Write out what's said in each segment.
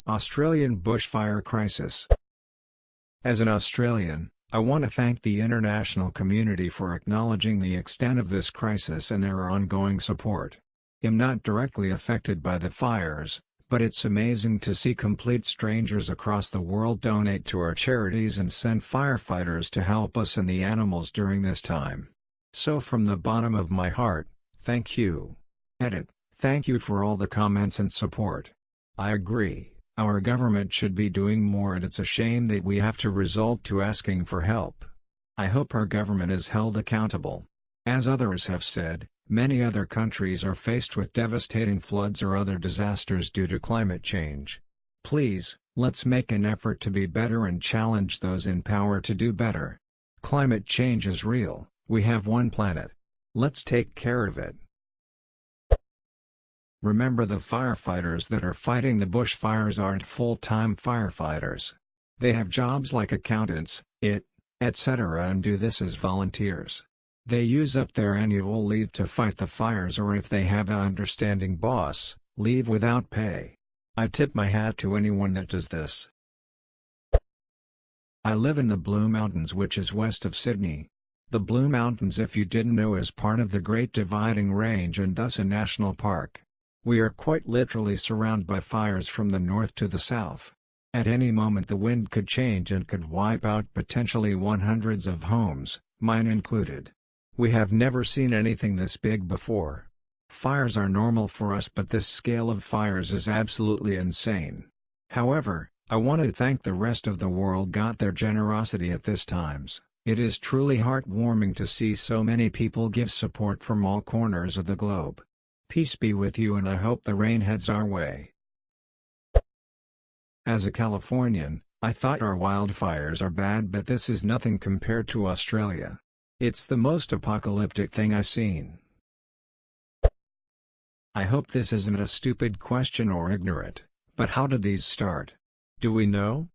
Australian bushfire crisis. As an Australian, I want to thank the international community for acknowledging the extent of this crisis and their ongoing support. I'm not directly affected by the fires, but it's amazing to see complete strangers across the world donate to our charities and send firefighters to help us and the animals during this time. So from the bottom of my heart, thank you. Edit. Thank you for all the comments and support. I agree, our government should be doing more and it's a shame that we have to resort to asking for help. I hope our government is held accountable. As others have said, many other countries are faced with devastating floods or other disasters due to climate change. Please, let's make an effort to be better and challenge those in power to do better. Climate change is real, we have one planet. Let's take care of it. Remember, the firefighters that are fighting the bushfires aren't full-time firefighters. They have jobs like accountants, etc. and do this as volunteers. They use up their annual leave to fight the fires, or if they have an understanding boss, leave without pay. I tip my hat to anyone that does this. I live in the Blue Mountains, which is west of Sydney. The Blue Mountains, if you didn't know, is part of the Great Dividing Range and thus a national park. We are quite literally surrounded by fires from the north to the south. At any moment the wind could change and could wipe out potentially hundreds of homes, mine included. We have never seen anything this big before. Fires are normal for us, but this scale of fires is absolutely insane. However, I want to thank the rest of the world got their generosity at this times. It is truly heartwarming to see so many people give support from all corners of the globe. Peace be with you, and I hope the rain heads our way. As a Californian, I thought our wildfires are bad, but this is nothing compared to Australia. It's the most apocalyptic thing I've seen. I hope this isn't a stupid question or ignorant, but how did these start? Do we know?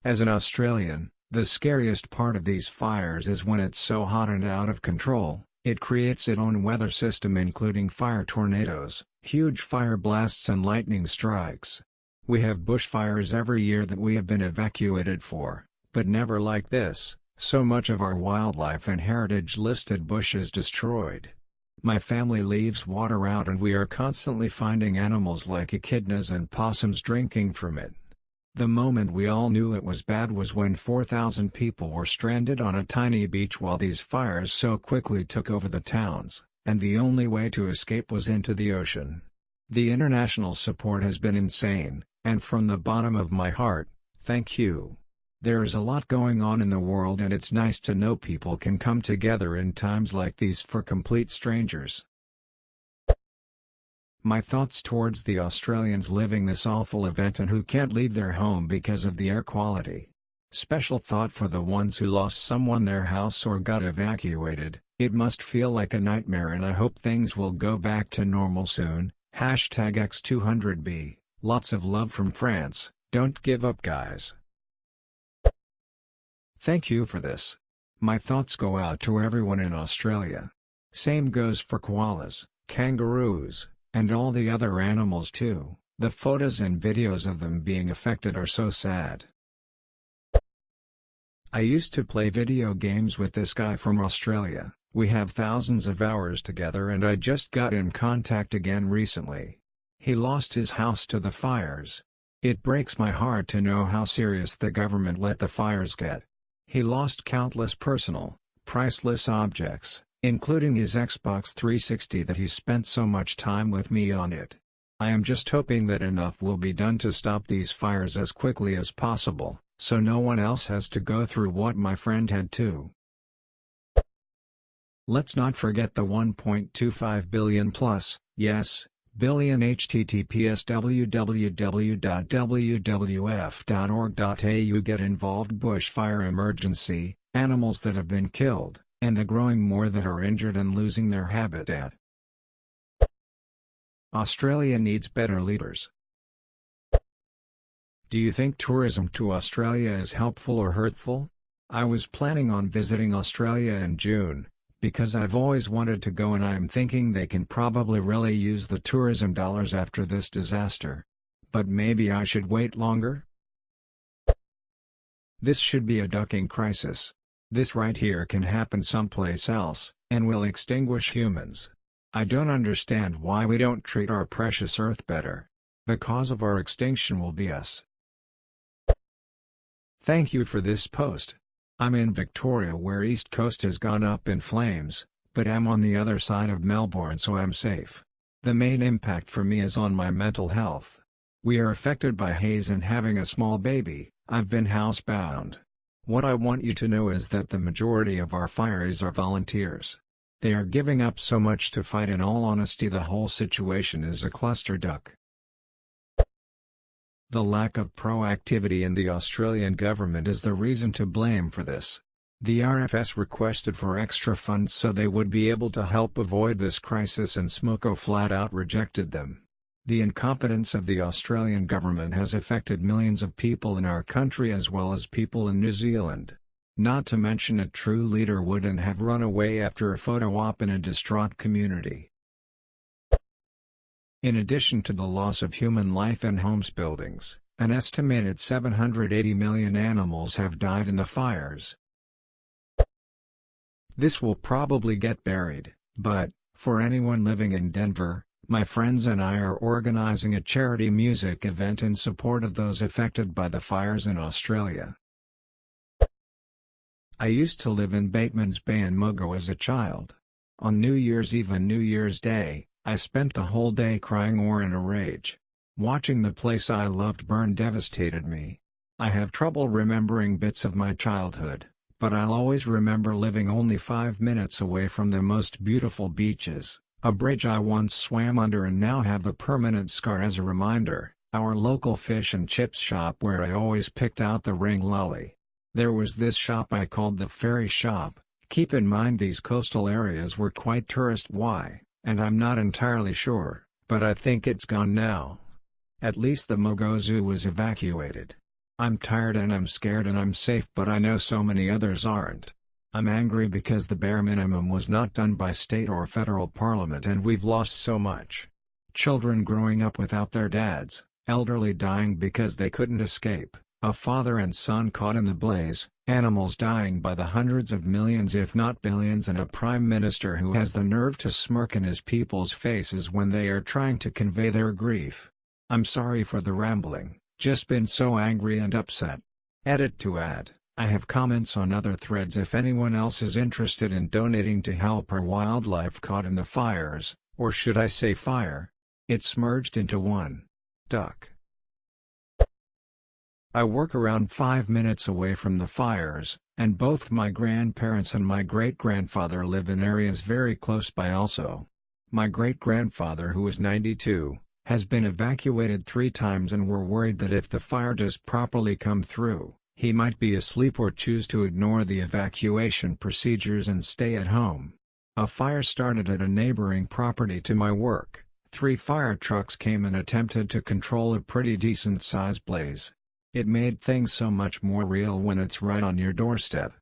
As an Australian, the scariest part of these fires is when it's so hot and out of control. It creates its own weather system, including fire tornadoes, huge fire blasts and lightning strikes. We have bushfires every year that we have been evacuated for, but never like this. So much of our wildlife and heritage listed bush is destroyed. My family leaves water out and we are constantly finding animals like echidnas and possums drinking from it. The moment we all knew it was bad was when 4,000 people were stranded on a tiny beach while these fires so quickly took over the towns, and the only way to escape was into the ocean. The international support has been insane, and from the bottom of my heart, thank you. There is a lot going on in the world, and it's nice to know people can come together in times like these for complete strangers. My thoughts towards the Australians living this awful event and who can't leave their home because of the air quality. Special thought for the ones who lost someone, their house, or got evacuated. It must feel like a nightmare, and I hope things will go back to normal soon. #X200B. Lots of love from France. Don't give up, guys. Thank you for this. My thoughts go out to everyone in Australia. Same goes for koalas, kangaroos, and all the other animals too. The photos and videos of them being affected are so sad. I used to play video games with this guy from Australia. We have thousands of hours together, and I just got in contact again recently. He lost his house to the fires. It breaks my heart to know how serious the government let the fires get. He lost countless personal, priceless objects, including his Xbox 360 that he spent so much time with me on it. I am just hoping that enough will be done to stop these fires as quickly as possible, so no one else has to go through what my friend had to. Let's not forget the 1.25 billion plus, yes, billion https www.wwf.org.au get involved bushfire emergency, animals that have been killed, and the growing more that are injured and losing their habitat. Australia needs better leaders. Do you think tourism to Australia is helpful or hurtful? I was planning on visiting Australia in June, because I've always wanted to go, and I'm thinking they can probably really use the tourism dollars after this disaster. But maybe I should wait longer? This should be a ducking crisis. This right here can happen someplace else, and will extinguish humans. I don't understand why we don't treat our precious Earth better. The cause of our extinction will be us. Thank you for this post. I'm in Victoria where East Coast has gone up in flames, but I'm on the other side of Melbourne so I'm safe. The main impact for me is on my mental health. We are affected by haze and having a small baby. I've been housebound. What I want you to know is that the majority of our fires are volunteers. They are giving up so much to fight. In all honesty, the whole situation is a cluster duck. The lack of proactivity in the Australian government is the reason to blame for this. The RFS requested for extra funds so they would be able to help avoid this crisis, and SMOCO flat out rejected them. The incompetence of the Australian government has affected millions of people in our country as well as people in New Zealand. Not to mention, a true leader wouldn't have run away after a photo op in a distraught community. In addition to the loss of human life and homes, buildings, an estimated 780 million animals have died in the fires. This will probably get buried, but, for anyone living in Denver, my friends and I are organizing a charity music event in support of those affected by the fires in Australia. I used to live in Bateman's Bay in Mugo as a child. On New Year's Eve and New Year's Day, I spent the whole day crying or in a rage. Watching the place I loved burn devastated me. I have trouble remembering bits of my childhood, but I'll always remember living only 5 minutes away from the most beautiful beaches. A bridge I once swam under and now have the permanent scar as a reminder, our local fish and chips shop where I always picked out the ring lolly. There was this shop I called the Ferry Shop. Keep in mind these coastal areas were quite tourist-y, and I'm not entirely sure, but I think it's gone now. At least the Mogo Zoo was evacuated. I'm tired and I'm scared and I'm safe, but I know so many others aren't. I'm angry because the bare minimum was not done by state or federal parliament and we've lost so much. Children growing up without their dads, elderly dying because they couldn't escape, a father and son caught in the blaze, animals dying by the hundreds of millions if not billions, and a prime minister who has the nerve to smirk in his people's faces when they are trying to convey their grief. I'm sorry for the rambling, just been so angry and upset. Edit to add. I have comments on other threads if anyone else is interested in donating to help our wildlife caught in the fires, or should I say fire? It's merged into one. Duck. I work around 5 minutes away from the fires, and both my grandparents and my great-grandfather live in areas very close by also. My great-grandfather, who is 92, has been evacuated 3 times, and we're worried that if the fire does properly come through, he might be asleep or choose to ignore the evacuation procedures and stay at home. A fire started at a neighboring property to my work. 3 fire trucks came and attempted to control a pretty decent-sized blaze. It made things so much more real when it's right on your doorstep.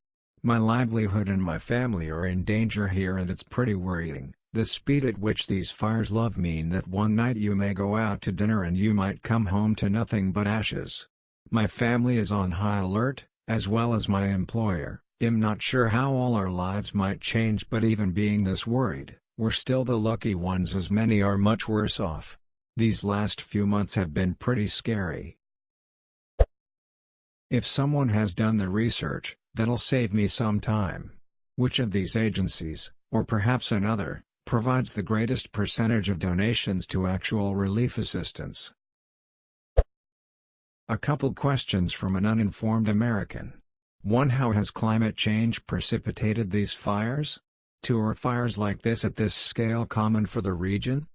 My livelihood and my family are in danger here, and it's pretty worrying. The speed at which these fires love mean that one night you may go out to dinner and you might come home to nothing but ashes. My family is on high alert, as well as my employer. I'm not sure how all our lives might change, but even being this worried, we're still the lucky ones as many are much worse off. These last few months have been pretty scary. If someone has done the research, that'll save me some time. Which of these agencies, or perhaps another, provides the greatest percentage of donations to actual relief assistance? A couple questions from an uninformed American. 1. How has climate change precipitated these fires? 2. Are fires like this at this scale common for the region?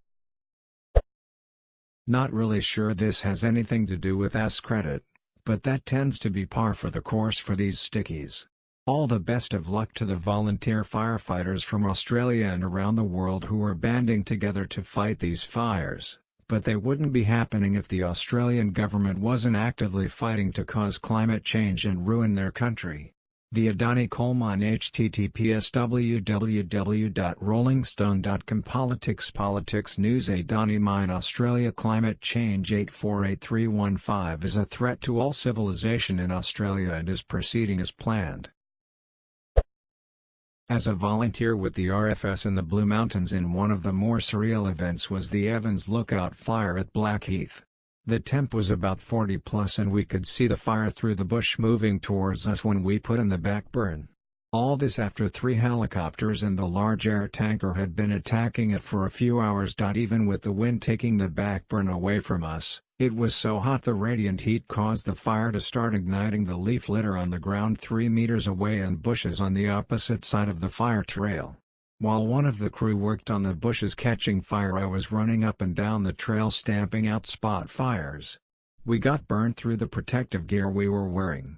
Not really sure this has anything to do with AskReddit, but that tends to be par for the course for these stickies. All the best of luck to the volunteer firefighters from Australia and around the world who are banding together to fight these fires. But they wouldn't be happening if the Australian government wasn't actively fighting to cause climate change and ruin their country. The Adani coal mine. https www.rollingstone.com. Politics news. Adani mine. Australia. Climate change. 848315 is a threat to all civilization in Australia and is proceeding as planned. As a volunteer with the RFS in the Blue Mountains, in one of the more surreal events was the Evans Lookout fire at Blackheath. The temp was about 40 plus and we could see the fire through the bush moving towards us when we put in the back burn. All this after 3 helicopters and the large air tanker had been attacking it for a few hours. Even with the wind taking the back burn away from us, it was so hot the radiant heat caused the fire to start igniting the leaf litter on the ground 3 meters away and bushes on the opposite side of the fire trail. While one of the crew worked on the bushes catching fire, I was running up and down the trail stamping out spot fires. We got burned through the protective gear we were wearing.